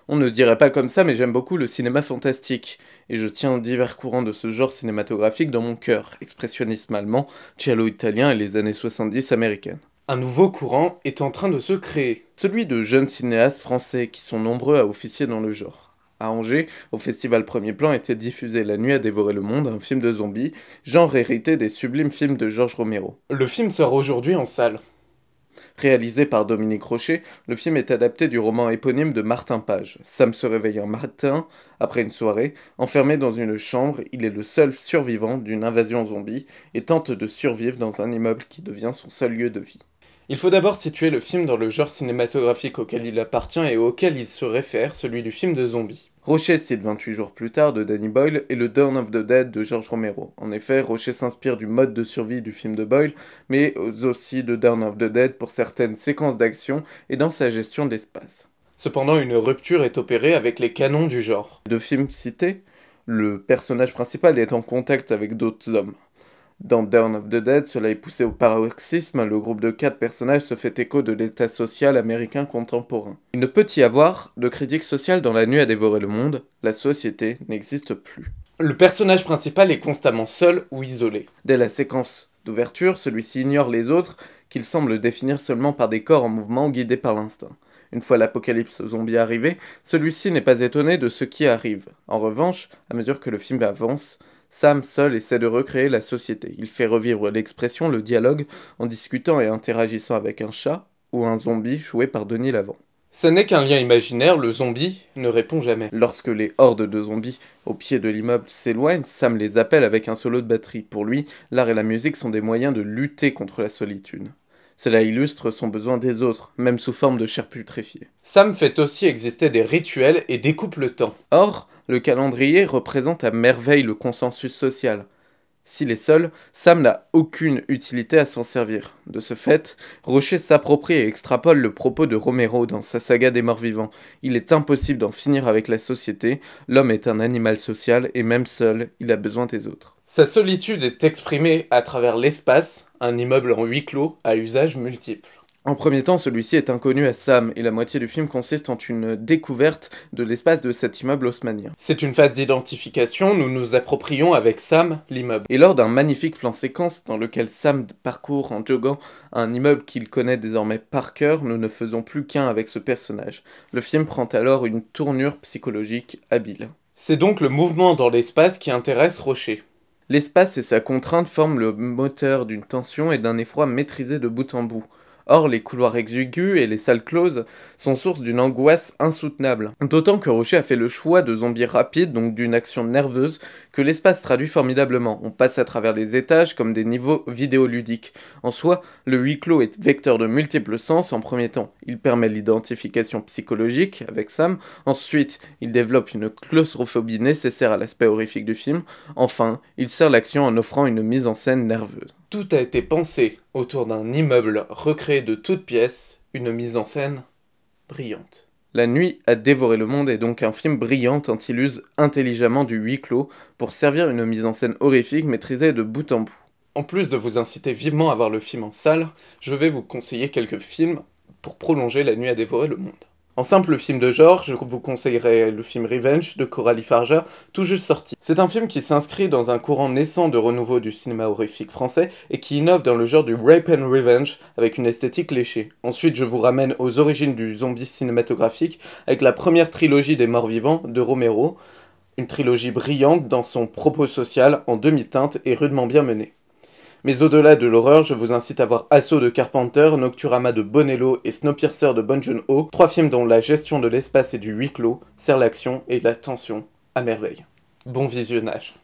On ne dirait pas comme ça, mais j'aime beaucoup le cinéma fantastique, et je tiens divers courants de ce genre cinématographique dans mon cœur, expressionnisme allemand, giallo italien et les années 70 américaines. Un nouveau courant est en train de se créer, celui de jeunes cinéastes français qui sont nombreux à officier dans le genre. À Angers, au festival Premier Plan était diffusé La Nuit a dévoré le monde, un film de zombies, genre hérité des sublimes films de Georges Romero. Le film sort aujourd'hui en salle. Réalisé par Dominique Rocher, le film est adapté du roman éponyme de Martin Page. Sam se réveille un matin, après une soirée, enfermé dans une chambre, il est le seul survivant d'une invasion zombie et tente de survivre dans un immeuble qui devient son seul lieu de vie. Il faut d'abord situer le film dans le genre cinématographique auquel il appartient et auquel il se réfère, celui du film de zombies. Rocher cite 28 jours plus tard de Danny Boyle et le Dawn of the Dead de George Romero. En effet, Rocher s'inspire du mode de survie du film de Boyle, mais aussi de Dawn of the Dead pour certaines séquences d'action et dans sa gestion d'espace. Cependant, une rupture est opérée avec les canons du genre. De films cités, le personnage principal est en contact avec d'autres hommes. Dans Dawn of the Dead, cela est poussé au paroxysme, le groupe de 4 personnages se fait écho de l'état social américain contemporain. Il ne peut y avoir de critique sociale dans La Nuit a dévoré le monde, la société n'existe plus. Le personnage principal est constamment seul ou isolé. Dès la séquence d'ouverture, celui-ci ignore les autres, qu'il semble définir seulement par des corps en mouvement guidés par l'instinct. Une fois l'apocalypse zombie arrivé, celui-ci n'est pas étonné de ce qui arrive. En revanche, à mesure que le film avance, Sam seul essaie de recréer la société. Il fait revivre l'expression, le dialogue, en discutant et interagissant avec un chat ou un zombie joué par Denis Lavant. Ce n'est qu'un lien imaginaire, le zombie ne répond jamais. Lorsque les hordes de zombies au pied de l'immeuble s'éloignent, Sam les appelle avec un solo de batterie. Pour lui, l'art et la musique sont des moyens de lutter contre la solitude. Cela illustre son besoin des autres, même sous forme de chair putréfiée. Sam fait aussi exister des rituels et découpe le temps. Or, le calendrier représente à merveille le consensus social. S'il est seul, Sam n'a aucune utilité à s'en servir. De ce fait, Rocher s'approprie et extrapole le propos de Romero dans sa saga des morts vivants. Il est impossible d'en finir avec la société, l'homme est un animal social et même seul, il a besoin des autres. Sa solitude est exprimée à travers l'espace, un immeuble en huis clos à usage multiple. En premier temps, celui-ci est inconnu à Sam, et la moitié du film consiste en une découverte de l'espace de cet immeuble haussmannien. C'est une phase d'identification, nous nous approprions avec Sam l'immeuble. Et lors d'un magnifique plan séquence dans lequel Sam parcourt en joguant un immeuble qu'il connaît désormais par cœur, nous ne faisons plus qu'un avec ce personnage. Le film prend alors une tournure psychologique habile. C'est donc le mouvement dans l'espace qui intéresse Rocher. L'espace et sa contrainte forment le moteur d'une tension et d'un effroi maîtrisé de bout en bout. Or, les couloirs exigus et les salles closes sont source d'une angoisse insoutenable. D'autant que Rocher a fait le choix de zombies rapides, donc d'une action nerveuse, que l'espace traduit formidablement. On passe à travers les étages comme des niveaux vidéoludiques. En soi, le huis clos est vecteur de multiples sens en premier temps. Il permet l'identification psychologique avec Sam, ensuite il développe une claustrophobie nécessaire à l'aspect horrifique du film, enfin, il sert l'action en offrant une mise en scène nerveuse. Tout a été pensé autour d'un immeuble recréé de toutes pièces, une mise en scène brillante. La Nuit a dévoré le monde est donc un film brillant tant il use intelligemment du huis clos pour servir une mise en scène horrifique maîtrisée de bout en bout. En plus de vous inciter vivement à voir le film en salle, je vais vous conseiller quelques films pour prolonger La Nuit a dévoré le monde. En simple film de genre, je vous conseillerais le film Revenge de Coralie Farja, tout juste sorti. C'est un film qui s'inscrit dans un courant naissant de renouveau du cinéma horrifique français et qui innove dans le genre du rape and revenge avec une esthétique léchée. Ensuite, je vous ramène aux origines du zombie cinématographique avec la première trilogie des morts vivants de Romero, une trilogie brillante dans son propos social en demi-teinte et rudement bien menée. Mais au-delà de l'horreur, je vous incite à voir Assaut de Carpenter, Nocturama de Bonello et Snowpiercer de Bong Joon-ho, 3 films dont la gestion de l'espace et du huis clos sert l'action et la tension à merveille. Bon visionnage.